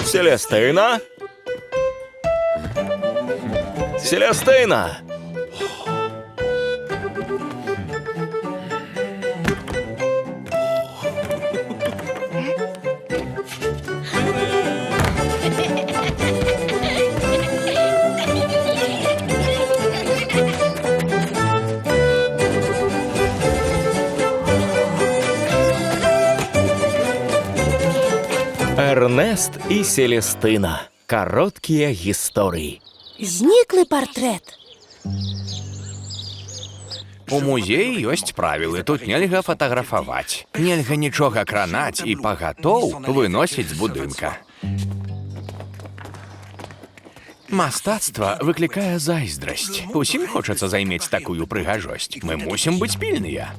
Селестина? Селестина! Эрнест и Селестина. Короткие истории. Зніклы партрэт. У музеі ёсць правілы, тут нельга фатаграфаваць. Нельга нічога кранаць і пагатоў выносіць з будынка. Мастацтва выклікае зайздрасць. Усім хочацца займець такую прыгажосць. Мы мусім быць пільныя.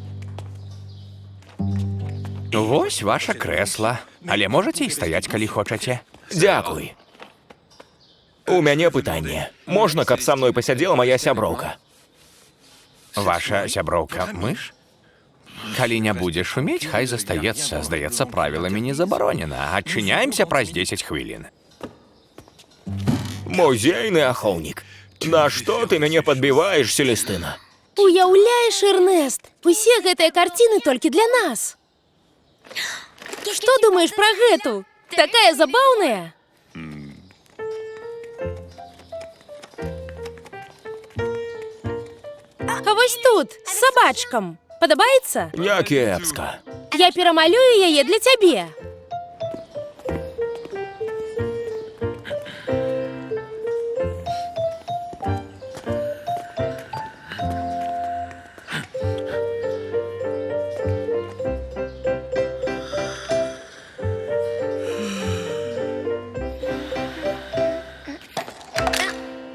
Вось ваша крэсла. Але можаце і стаяць, калі хочаце. Дякуй. У мяне пытанне. Можна, каб са мной пасядзела моя сяброўка? Ваша сяброўка мыш? Калі не будзеш умець, хай застаецца. Здаецца, правіламі не забаронена. Адчыняемся праз 10 хвілін. Музейны ахоўнік. На што ты мяне падбіваеш, Селестына? Уяўляеш, Эрнест, усе гэтыя карціны толькі для нас. Што думаеш пра гэту? Такая забаўная. А вось тут, з сабачкам. Падабаецца? Не кепска. Я перамалюю яе для цябе.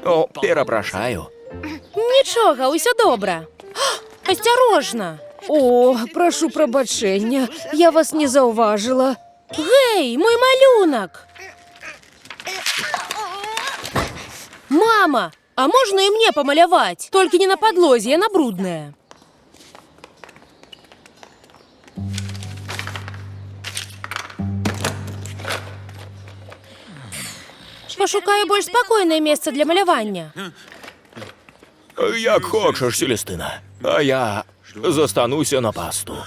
О, перапрашаю. Нічога, усё добра. Асцярожна. О, прашу прабачэння, я вас не заўважыла. Гэй, мой малюнак! Мама, а можна і мне памаляваць? Толькі не на падлозе, яна брудная. Пашукаю больш спакойнае месца для малявання. Як хочаш, Селестына. А я застануся на пасту.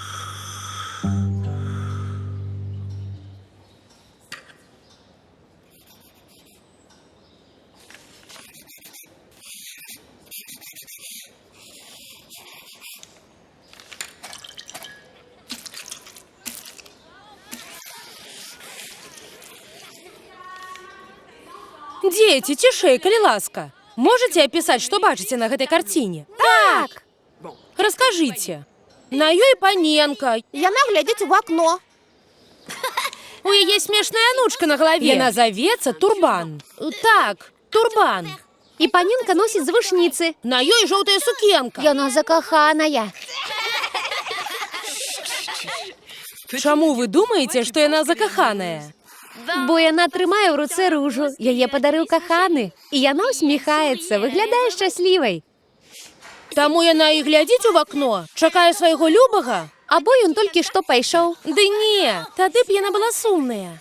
Дзеці, цішэй, калі ласка. Можаце апісаць, што бачыце на гэтай карціне? Так. Раскажыце. На ёй паненка. Яна глядзіць у акно. У яе смешная анучка на галаве. Яна завецца Турбан. Так, Турбан. І паненка носіць завушніцы. На ёй жоўтая сукенка. Яна закаханая. Чаму вы думаеце, што яна закаханая? Бо яна трымае ў руцэ ружу. Яе падарыў каханы. І яна ўсміхаецца, выглядае шчаслівай. Таму яна і глядзіць у акно, чакае свайго любага? Або ён толькі што пайшоў. Ды не, тады б яна была сумная.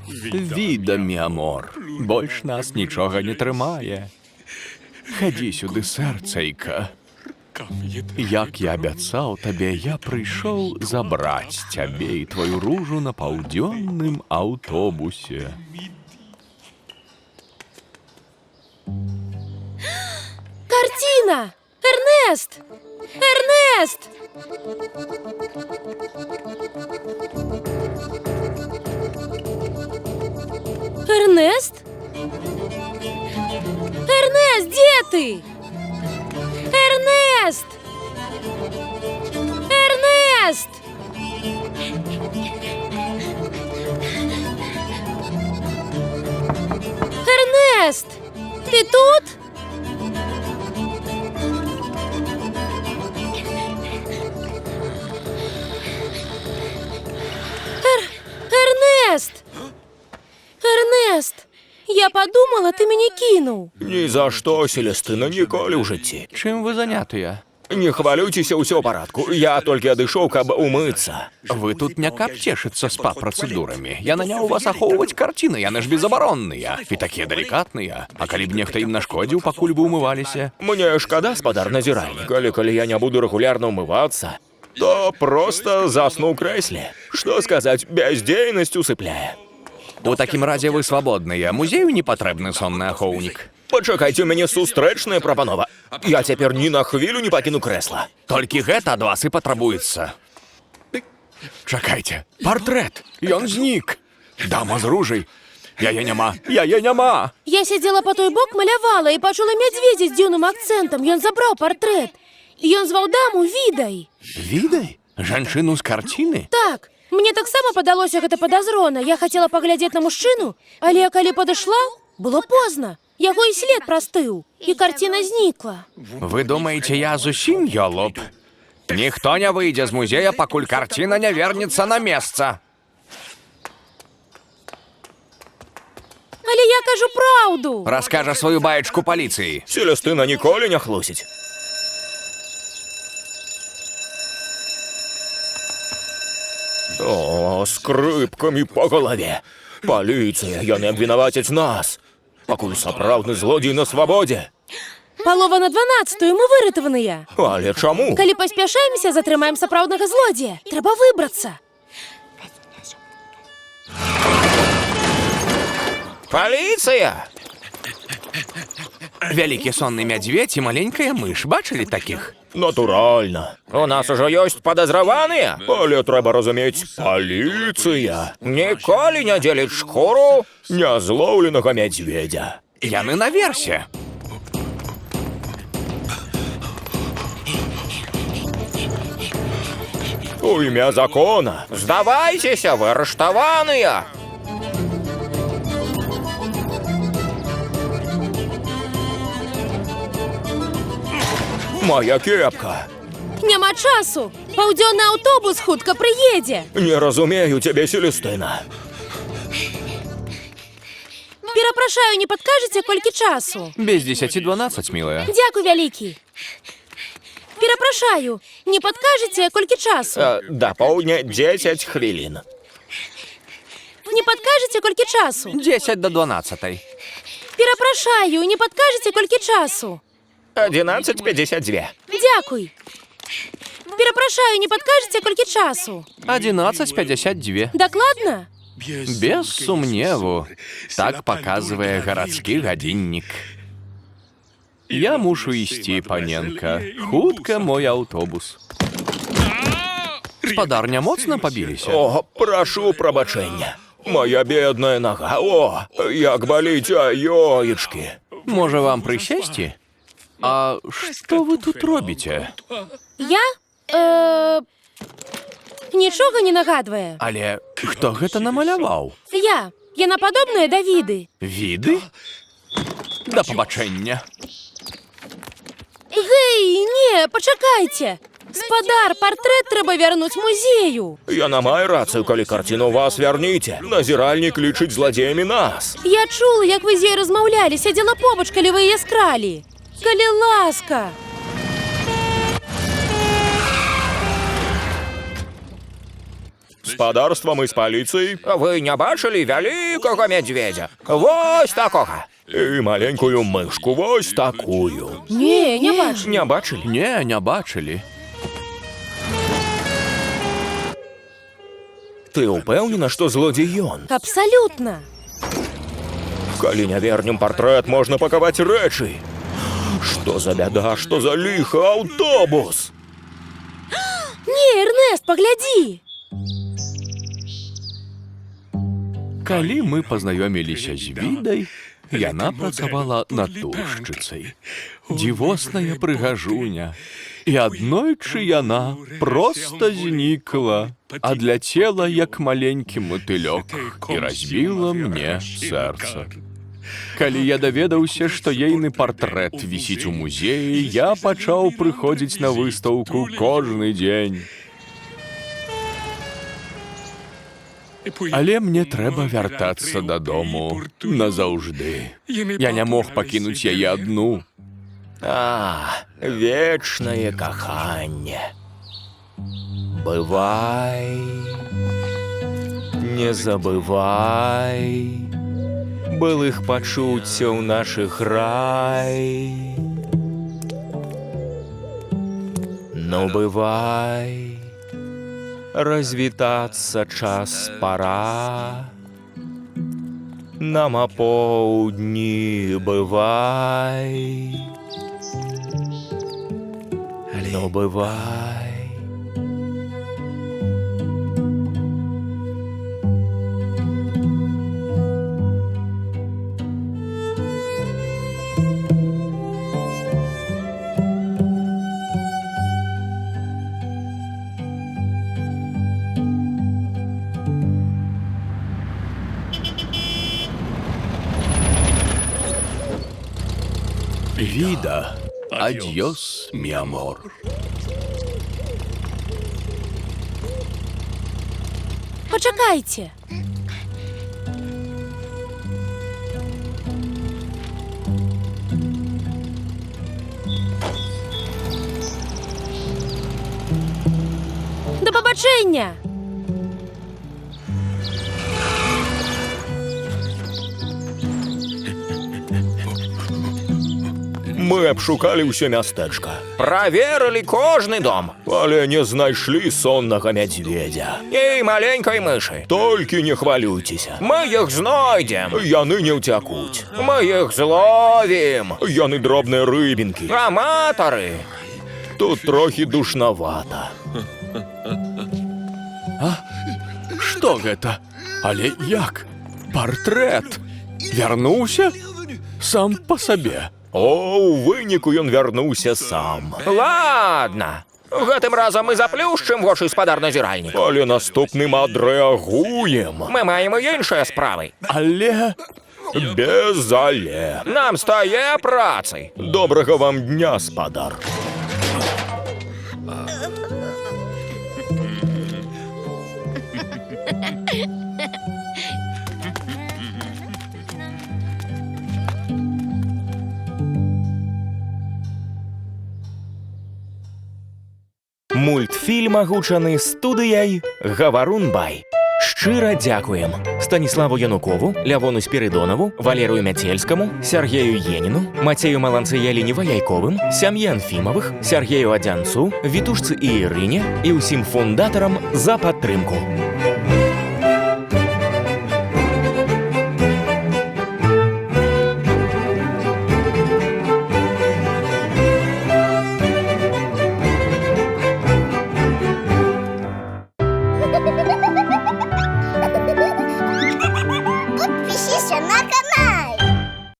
Відамі, амор. Больш нас нічога не трымае. Хадзі сюды, сэрцайка. Як я абяцаў табе, я прыйшоў забраць цябе і тваю ружу на паўдзённым аўтобусе. Картина! Эрнест! Эрнест! Эрнест? Эрнест, дзе ты? Эрнест! Эрнест! Эрнест! Ты тут? Эрнест! Эрнест! Я подумала, ты мяне кінуў. Ні за што, Селестына, ніколі ў жыцці. Чым вы занятыя? Не хвалюйцеся, ўсё ў парадку. Я толькі адышоў, каб умыцца. Вы тут не каб цешыцца спа-працэдурамі. Я наняў вас ахоўваць карціны, яны ж безабаронныя і такія далікатныя. А калі б нехта ім нашкодзіў, пакуль вы умываліся? Мне шкада, спадар назіральнік, але калі я не буду рэгулярна ўмывацца, то просто засну ў крэсле. Што сказаць, бяздзейнасць усыпляе. У такім разе вы свабодныя. Музею не патрэбны сонны ахоўнік. Пачакайце, у мяне сустрэчная прапанова. Я цяпер ні на хвілю не пакіну крэсла. Толькі гэта ад вас і патрабуецца. Чакайце, партрэт! Ён знік! Дама з ружай! Яе няма! Яе няма! Я сядзела па той бок, малявала і пачула мядзведзя з дзіўным акцэнтам. Ён забраў партрэт. І ён зваў даму Відай. Відай? Жанчыну з карціны? Так, мне таксама падалося гэта падазрона. Я хацела паглядзець на мужчыну, але калі падышла, было позна. Яго і след прастыў, і карціна знікла. Вы думаеце, я зусім ёлоб? Ніхто не выйдзе з музея, пакуль карціна не вернецца на месца. Але я кажу праўду. Раскажа сваю баечку паліцыі. Селестына ніколі не хлусіць. О, скрыпкамі па галаве. Паліцыя, яны абвінавацяць нас. Пакуль сапраўдны злодзей на свабодзе. Палова на 12-ю, мы выратаваныя. Але чаму? Калі паспяшаемся, затрымаем сапраўднага злодзея. Трэба выбрацца. Паліцыя! Вялікі сонны мядзведзь і маленькая мыш. Бачылі такіх? Натуральна. У нас ужо ёсць падазраваныя. Але трэба разумець, паліцыя ніколі не дзеліць шкуру нязлоўленага мядзведзя. Яны наверсе. У імя закона. Здавайцеся, вы арыштаваныя. Моя кепка. Няма часу. Паўдзённы аўтобус хутка прыедзе. Не разумею цябе, Селестына. Перапрашаю, не падкажаце, колькі часу? Без 10:12, милая. Дзякуй вялікі. Перапрашаю, не падкажаце, колькі часу? Да поўдня 10 хвілін. Не падкажаце, колькі часу? 10 до 12. Перапрашаю, не падкажаце, колькі часу? 11:52. Дзякуй. Перапрашаю, не падкажаце, колькі часу? 11:52. Дакладна? Без сумневу. Так показывае гарадскі гадзіннік. Я мушу ісці, паненка. Хутка мой аўтобус. Спадарня моцна пабіліся? О, прашу прабачэння. Моя бедная нога. О, як баліць, ёечкі. Можа, вам прысесці? А што вы тут робіце? Я? Нічога не нагадвае. Але хто гэта намаляваў? Я. Яна падобная да Віды. Віды? Да пабачэння. Гэй, не, пачакайце. Спадар, партрэт трэба вярнуць музею. Яна мае рацыю, калі карціну вас вярніце. Назіральнік лічыць зладзеямі нас. Я чула, як вы з ёй размаўлялі, сядзела побач, калі вы яе скралі. Калі ласка. Спадарства мы з паліцыяй. Вы не бачылі вялікага мядзведзя? Вось такога. І маленькую мышку, вось такую. Не, не бачу. Не бачылі? Не бачылі. Ты ўпэўнена, што злодзей ён? Абсалютна. Калі не вернем партрэт, можна пакаваць рэчы. Што за бяда, што за ліха, аўтобус? Не, Эрнест, паглядзі. Калі мы пазнаёміліся з Відай, яна працавала натуршчыцай. Дзівосная прыгажуня. І аднойчы яна проста знікла, адляцела, як маленькі матылёк, і разбіла мне сэрца. Калі я даведаўся, што ейны партрэт вісіць у музеі, я пачаў прыходзіць на выстаўку кожны дзень. Але мне трэба вяртацца дадому назаўжды. Я не мог пакінуць яе адну. вечнае каханне. Бывай, не забывай былых пачуццяў нашых рай. Ну, бывай, развітацца час пора. Нам апоўдні бывай. Ну, бывай. Vida, adiós, mi amor. Пачакайце. Да пабачэння! Мы абшукалі ўсё мястэчка. Праверылі кожны дом, але не знайшлі соннага мядзведзя. І маленькай мышы. Толькі не хвалюйцеся. Мы іх знойдзем. Яны не ўцякуць. Мы іх зловім. Яны дробныя рыбінкі. Аматары. Тут трохі душнавата. Што гэта? Але як? Партрэт! Вярнуўся? Сам па сабе. О, у выніку ён вярнуўся сам. Ладно. Гэтым разам мы заплюшчым вочы спадар-назіральнік. Але наступным адрэагуем. Мы маем і іншыя справы. Але... Без але. Нам стае працы. Добрага вам дня, спадар. Мультфільм агучаны студыяй «Гаварун Бай». Шчыра дзякуем Станіславу Янукову, Лявону Спірыдонаву, Валерыю Мяцельскаму, Сергею Еніну, Мацею Маланцы-Яліне Ваяйковым, сям'і Анфімавых, Сергею Адзянцу, Вітушцы і Ірыне і ўсім фундатарам за падтрымку. Ha ha ha ha!